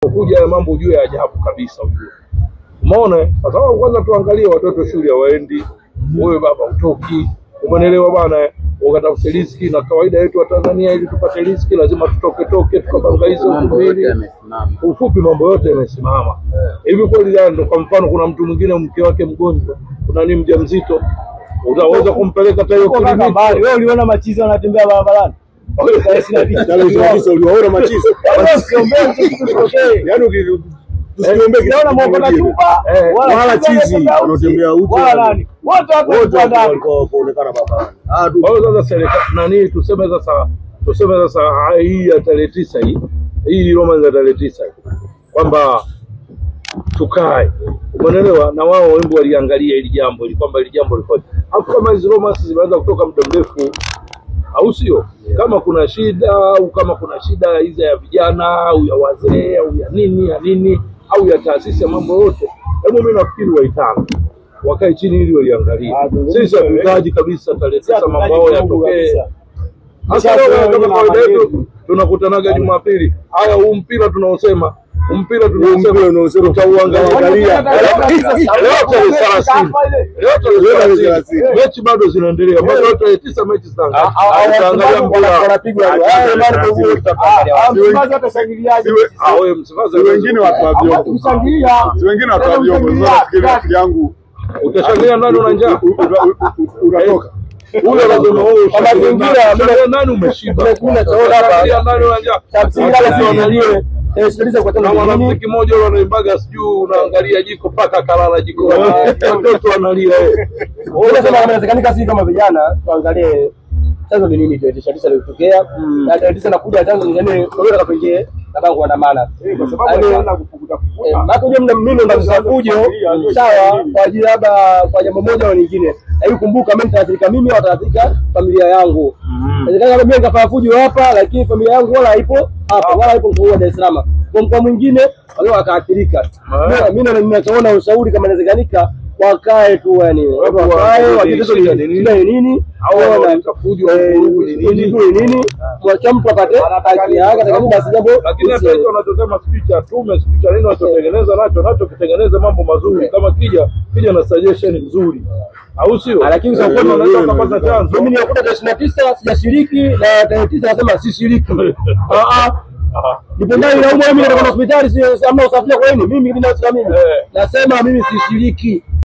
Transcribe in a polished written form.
kuja mambo ujue ya ajabu kabisa ujue. Umeona? Kwa sababu kwanza tuangalie watoto shule waendi, wewe baba utoki, umeelewa bana? Ukatafuta riziki, na kawaida yetu wa Tanzania ili tupate riziki lazima tutoke tukabangaize mbele. Ufupi mambo yote yamesimama. Hivi kweli ndio kwa mfano kuna mtu mwingine mke wake mgonjwa, kuna ni mjamzito, utaweza kumpeleka tayo kliniki? Wewe uliona machizi wanatembea barabarani? Uliwaona machizi? Yaani usiombe kiona mwongoza chupa wala chizi wanatembea huko. Wote walikuwa kuonekana barabarani. Sasa serikali nani tuseme sasa hii ya tarehe 9 hii Roma za tarehe 9 kwamba tukae, umeelewa, na wao wengi waliangalia hili jambo ili kwamba hili jambo liko hapo, kama hizo Roma zimeanza kutoka muda mrefu, au sio? Kama kuna shida au kama kuna shida hizo ya vijana au ya wazee au ya nini au ya taasisi ya mambo yote, hebu mimi nafikiri waitana wakae chini ili waliangalie. Sisi hatuhitaji kabisa tarehe 9 mambo yao yatokee. Hasa leo kama kawaida yetu tunakutanaga Jumapili. Haya, huu mpira tunaosema tutauangalia. Mechi bado zinaendelea. Bado tarehe 9 mechi zinaanza. Tutaangalia mpira wanapigwa. Msimazi atashangiliaje? Wewe Msimazi wengine watu wa vyombo. Wengine watu wa vyombo. Nafikiri rafiki yangu utashangilia nani una njaa? Unatoka. Huyo lazima wewe kama mazingira nani umeshiba. Kuna chaona hapa nani una njaa? Tafsiri sikiliza kwa tena mwanamuziki mmoja yule anaimbaga sijui unaangalia jiko paka kalala jiko. Watoto wanalia unasema inawezekana sisi kama vijana tuangalie chanzo ni nini tuetisha litokea na tuetisha nakuja chanzo ni nini wewe kapengee kabangu andamana kwa sababu anaanza kufukuta nakuja mimi ndo ndakuja sawa kwa ajili labda kwa jambo moja au nyingine. Hebu kumbuka mimi nitaathirika mimi au nitaathirika familia yangu. Inawezekana mimi nikafanya fujo hapa lakini familia yangu wala haipo hapa wala haipo kwa Dar es Salaam. Kwa mkoa mwingine wale wakaathirika. Mimi ninachoona ushauri kama inawezekanika wakae tu, yani wakae wakitoto nini au wanatafuja nini kwa mtu apate haki yake, lakini basi jambo. Lakini hata hizo wanatosema speech tume speech nini watatengeneza nacho kitengeneza mambo mazuri, kama kija na suggestion nzuri, au sio? Lakini sasa kwa unaweza kupata chanzo. Mimi nilikuta tarehe 29 sijashiriki na tarehe 9 nasema sishiriki. Nipo ndani na mimi ndio hospitali, si amna usafiri kwa nini? Mimi binafsi mimi nasema mimi sishiriki.